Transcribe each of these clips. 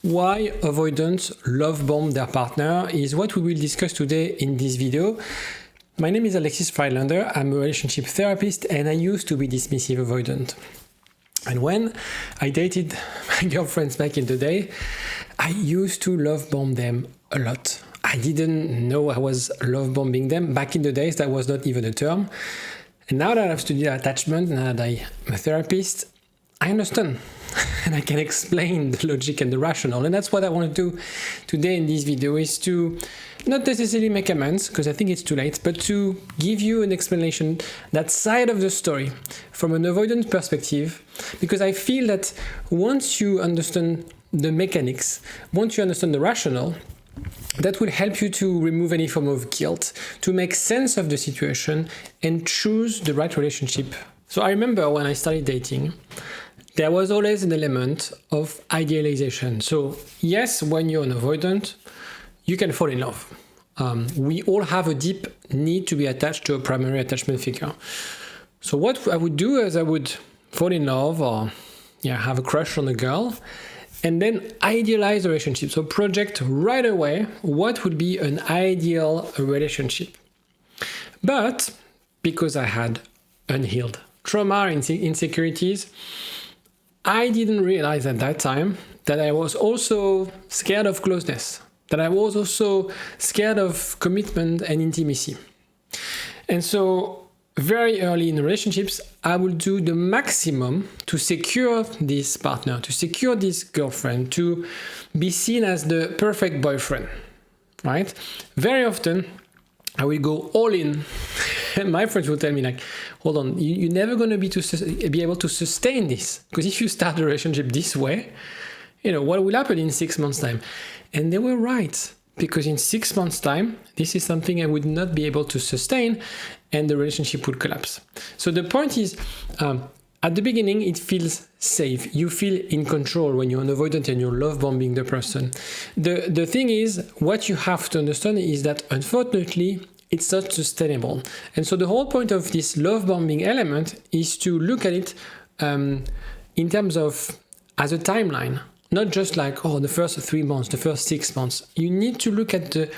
Why avoidants love bomb their partner is what we will discuss today in this video. My name is Alexis Freilander. I'm a relationship therapist and I used to be dismissive avoidant. And when I dated my girlfriends back in the day, I used to love bomb them a lot. I didn't know I was love bombing them. Back in the days, that was not even a term. And now that I've studied attachment and that I'm a therapist, I understand and I can explain the logic and the rationale. And that's what I want to do today in this video, is to not necessarily make amends, because I think it's too late, but to give you an explanation, that side of the story from an avoidant perspective, because I feel that once you understand the mechanics, once you understand the rationale, that will help you to remove any form of guilt, to make sense of the situation and choose the right relationship. So I remember when I started dating, there was always an element of idealization. So yes, when you're an avoidant, you can fall in love. We all have a deep need to be attached to a primary attachment figure. So what I would do is I would fall in love or have a crush on a girl and then idealize the relationship. So project right away what would be an ideal relationship. But because I had unhealed trauma and insecurities, I didn't realize at that time that I was also scared of closeness, that I was also scared of commitment and intimacy. And so very early in relationships, I would do the maximum to secure this partner, to secure this girlfriend, to be seen as the perfect boyfriend, right? Very often, I will go all in. And my friends will tell me, like, hold on, you're never going to be able to sustain this. Because if you start a relationship this way, what will happen in 6 months' time? And they were right. Because in 6 months' time, this is something I would not be able to sustain and the relationship would collapse. So the point is, at the beginning, it feels safe. You feel in control when you're an avoidant and you're love bombing the person. The thing is, what you have to understand is that unfortunately, it's not sustainable. And so the whole point of this love bombing element is to look at it in terms of as a timeline, not just like, the first 3 months, the first 6 months. You need to look at the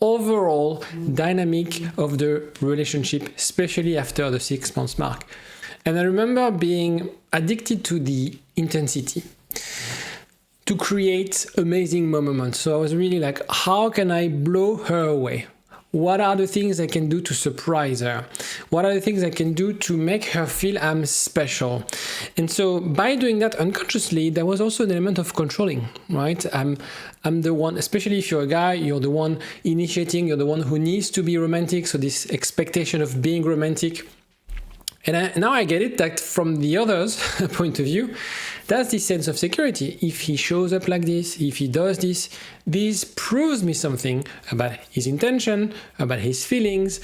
overall dynamic of the relationship, especially after the 6 months mark. And I remember being addicted to the intensity, to create amazing moments. So I was really like, how can I blow her away? What are the things I can do to surprise her? What are the things I can do to make her feel I'm special? And so by doing that unconsciously, there was also an element of controlling, right? I'm the one, especially if you're a guy, you're the one initiating, you're the one who needs to be romantic. So this expectation of being romantic. And now I get it that from the other's point of view, that's this sense of security. If he shows up like this, if he does this, this proves me something about his intention, about his feelings,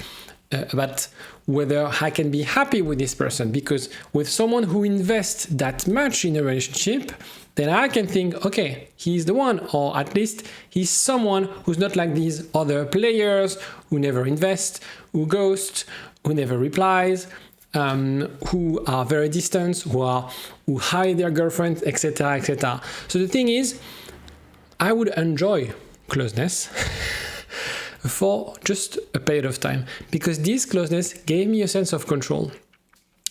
about whether I can be happy with this person. Because with someone who invests that much in a relationship, then I can think, okay, he's the one, or at least he's someone who's not like these other players who never invest, who ghost, who never replies, who are very distant, who hide their girlfriend, etc., etc. So the thing is, I would enjoy closeness for just a period of time, because this closeness gave me a sense of control,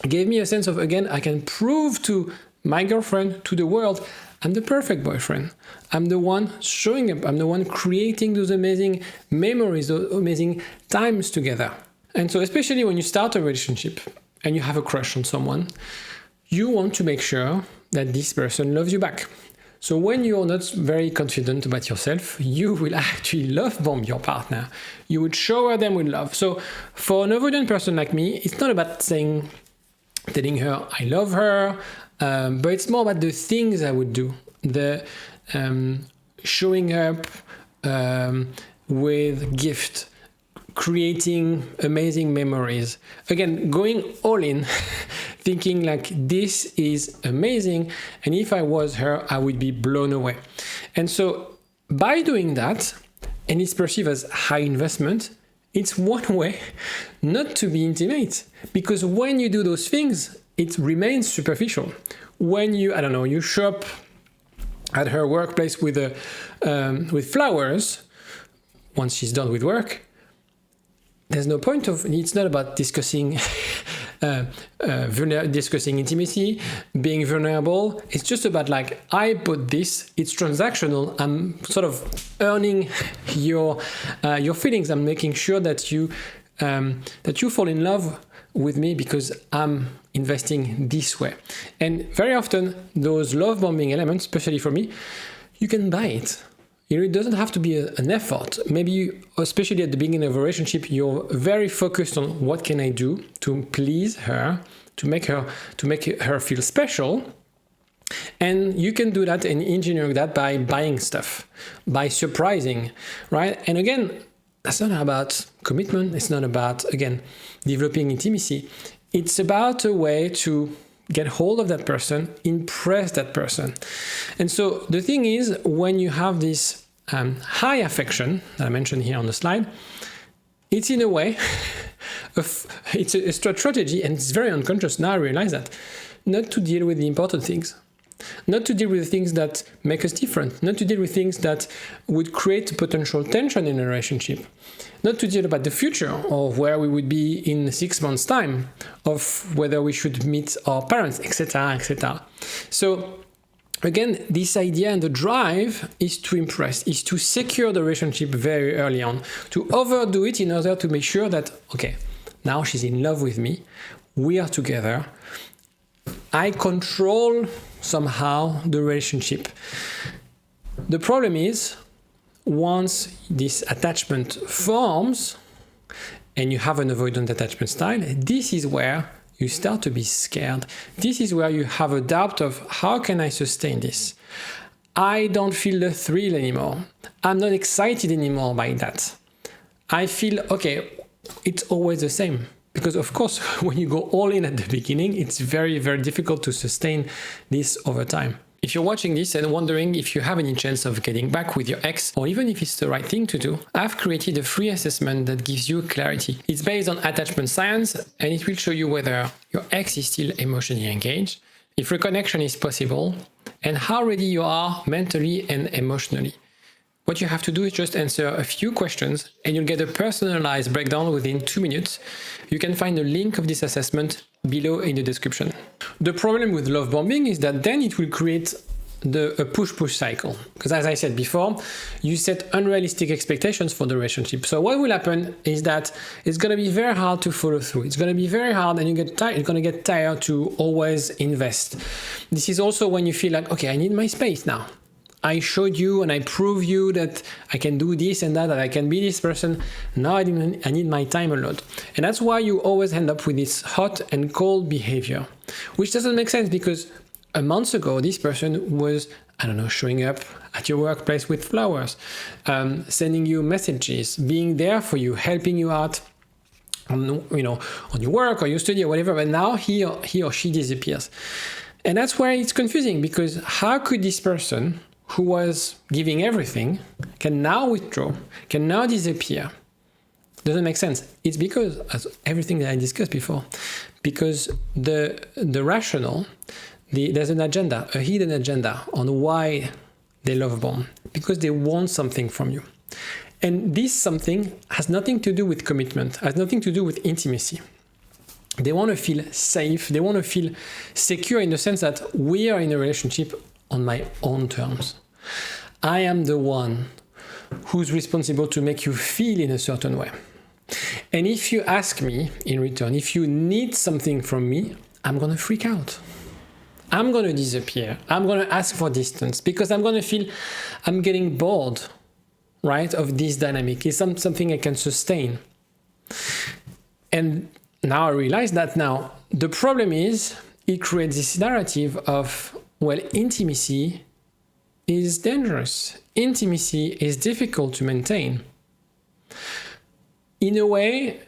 gave me a sense of, again, I can prove to my girlfriend, to the world, I'm the perfect boyfriend. I'm the one showing up. I'm the one creating those amazing memories, those amazing times together. And so especially when you start a relationship and you have a crush on someone, you want to make sure that this person loves you back. So when you're not very confident about yourself, you will actually love bomb your partner. You would shower them with love. So for an avoidant person like me, it's not about telling her I love her, but it's more about the things I would do. The showing up with gift, creating amazing memories. Again, going all in, thinking like this is amazing. And if I was her, I would be blown away. And so by doing that, and it's perceived as high investment, it's one way not to be intimate. Because when you do those things, it remains superficial. When you, you show up at her workplace with flowers once she's done with work, there's no point of, it's not about discussing discussing intimacy, being vulnerable. It's just about like, I bought this, it's transactional, I'm sort of earning your feelings. I'm making sure that you fall in love with me because I'm investing this way. And very often those love bombing elements, especially for me, you can buy it. It doesn't have to be an effort. Maybe you, especially at the beginning of a relationship, you're very focused on what can I do to please her, to make her feel special. And you can do that and engineer that by buying stuff, by surprising, right? And again, that's not about commitment. It's not about, again, developing intimacy. It's about a way to get hold of that person, impress that person. And so the thing is, when you have this high affection that I mentioned here on the slide, it's in a way, it's a strategy, and it's very unconscious. Now I realize that, not to deal with the important things. Not to deal with the things that make us different, not to deal with things that would create potential tension in a relationship, not to deal about the future or where we would be in 6 months' time, of whether we should meet our parents, etc., etc. So again, this idea and the drive is to impress, is to secure the relationship very early on, to overdo it in order to make sure that, okay, now she's in love with me, we are together, I control somehow the relationship. The problem is, once this attachment forms and you have an avoidant attachment style, this is where you start to be scared. This is where you have a doubt of, how can I sustain this? I don't feel the thrill anymore. I'm not excited anymore by that. I feel, okay, it's always the same. Because of course, when you go all in at the beginning, it's very, very difficult to sustain this over time. If you're watching this and wondering if you have any chance of getting back with your ex, or even if it's the right thing to do, I've created a free assessment that gives you clarity. It's based on attachment science, and it will show you whether your ex is still emotionally engaged, if reconnection is possible, and how ready you are mentally and emotionally. What you have to do is just answer a few questions and you'll get a personalized breakdown within 2 minutes. You can find the link of this assessment below in the description. The problem with love bombing is that then it will create a push-push cycle. Because as I said before, you set unrealistic expectations for the relationship. So what will happen is that it's going to be very hard to follow through. It's going to be very hard and you're going to get tired to always invest. This is also when you feel like, okay, I need my space now. I showed you and I proved you that I can do this and that I can be this person. Now I need my time alone. And that's why you always end up with this hot and cold behavior, which doesn't make sense because a month ago, this person was, I don't know, showing up at your workplace with flowers, sending you messages, being there for you, helping you out on your work or your study or whatever. But now he or she disappears. And that's why it's confusing, because how could this person who was giving everything can now withdraw, can now disappear? Doesn't make sense. It's because, as everything that I discussed before, because the rational, there's an agenda, a hidden agenda on why they love bomb, because they want something from you. And this something has nothing to do with commitment, has nothing to do with intimacy. They want to feel safe, they want to feel secure in the sense that we are in a relationship on my own terms. I am the one who's responsible to make you feel in a certain way. And if you ask me in return, if you need something from me, I'm going to freak out. I'm going to disappear. I'm going to ask for distance because I'm going to feel I'm getting bored, right, of this dynamic. It's something I can sustain. And now I realize that now the problem is it creates this narrative of, well, intimacy is dangerous. Intimacy is difficult to maintain. In a way,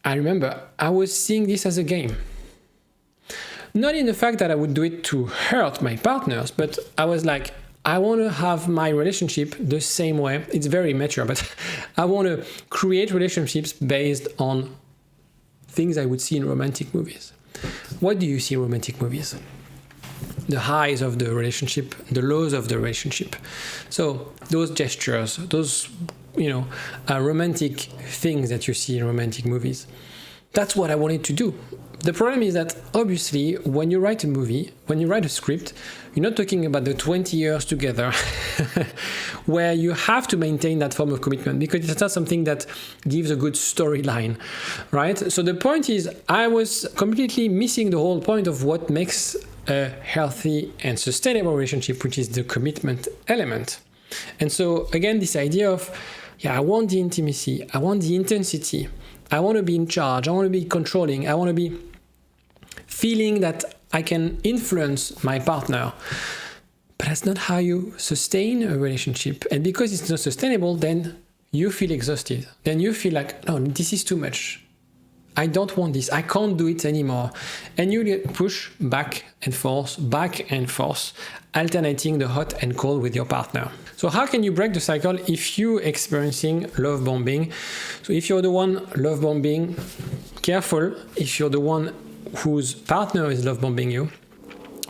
I remember I was seeing this as a game. Not in the fact that I would do it to hurt my partners, but I was like, I want to have my relationship the same way. It's very immature, but I want to create relationships based on things I would see in romantic movies. What do you see in romantic movies? the highs of the relationship, the lows of the relationship. So those gestures, those romantic things that you see in romantic movies. That's what I wanted to do. The problem is that obviously when you write a movie, when you write a script, you're not talking about the 20 years together where you have to maintain that form of commitment, because it's not something that gives a good storyline, right? So the point is, I was completely missing the whole point of what makes a healthy and sustainable relationship, which is the commitment element. And so again, this idea of, I want the intimacy, I want the intensity, I want to be in charge, I want to be controlling, I want to be feeling that I can influence my partner. But that's not how you sustain a relationship. And because it's not sustainable, then you feel exhausted. Then you feel like, no, this is too much. I don't want this. I can't do it anymore. And you push back and forth, alternating the hot and cold with your partner. So how can you break the cycle if you're experiencing love bombing? So if you're the one love bombing, careful. If you're the one whose partner is love bombing you,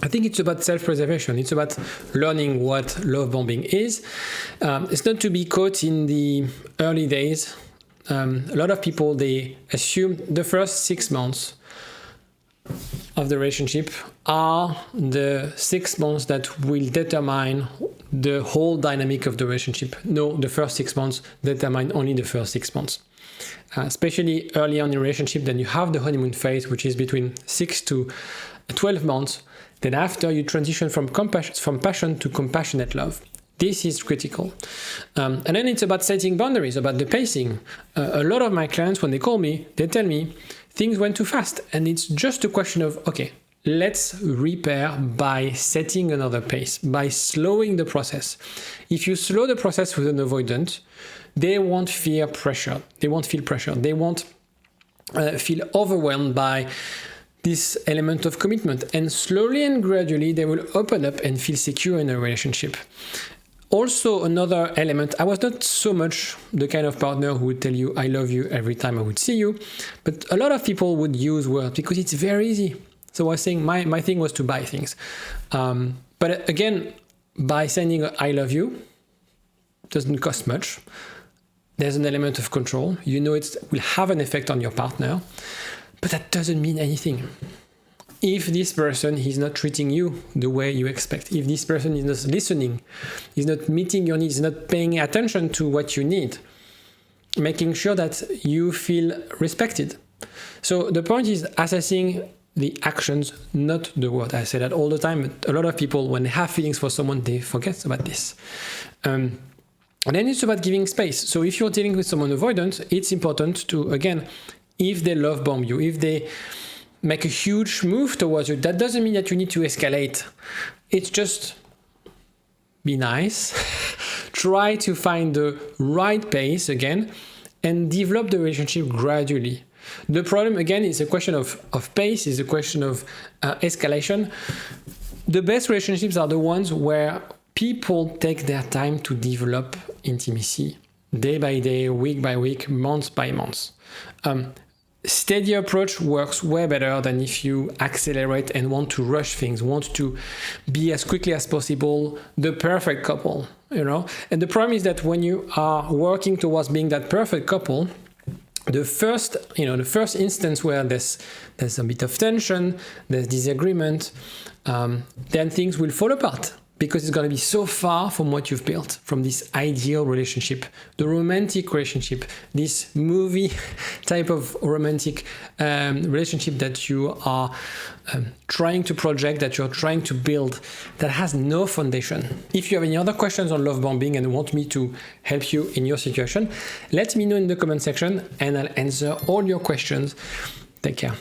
I think it's about self-preservation. It's about learning what love bombing is. It's not to be caught in the early days. A lot of people, they assume the first 6 months of the relationship are the 6 months that will determine the whole dynamic of the relationship. No, the first 6 months determine only the first 6 months. Especially early on in a relationship, then you have the honeymoon phase, which is between 6 to 12 months. Then after you transition from passion to compassionate love. This is critical. And then it's about setting boundaries, about the pacing. A lot of my clients, when they call me, they tell me things went too fast. And it's just a question of, okay, let's repair by setting another pace, by slowing the process. If you slow the process with an avoidant, they won't feel pressure. They won't feel pressure. They won't feel overwhelmed by this element of commitment. And slowly and gradually, they will open up and feel secure in a relationship. Also, another element, I was not so much the kind of partner who would tell you, I love you every time I would see you, but a lot of people would use words because it's very easy. So I was saying my thing was to buy things. But again, by sending a I love you, doesn't cost much. There's an element of control. You know it will have an effect on your partner, but that doesn't mean anything. If this person is not treating you the way you expect, if this person is not listening, is not meeting your needs, is not paying attention to what you need, making sure that you feel respected. So the point is assessing the actions, not the word. I say that all the time, but a lot of people, when they have feelings for someone, they forget about this. And then it's about giving space. So if you're dealing with someone avoidant, it's important to, again, if they love bomb you, if they make a huge move towards you, that doesn't mean that you need to escalate. It's just be nice, try to find the right pace again, and develop the relationship gradually. The problem, again, is a question of pace, is a question of escalation. The best relationships are the ones where people take their time to develop intimacy, day by day, week by week, month by month. Steady approach works way better than if you accelerate and want to rush things, want to be as quickly as possible the perfect couple, And the problem is that when you are working towards being that perfect couple, the first instance where there's a bit of tension, there's disagreement, then things will fall apart. Because it's going to be so far from what you've built, from this ideal relationship, the romantic relationship, this movie type of romantic relationship that you are trying to project, that you're trying to build, that has no foundation. If you have any other questions on love bombing and want me to help you in your situation, let me know in the comment section and I'll answer all your questions. Take care.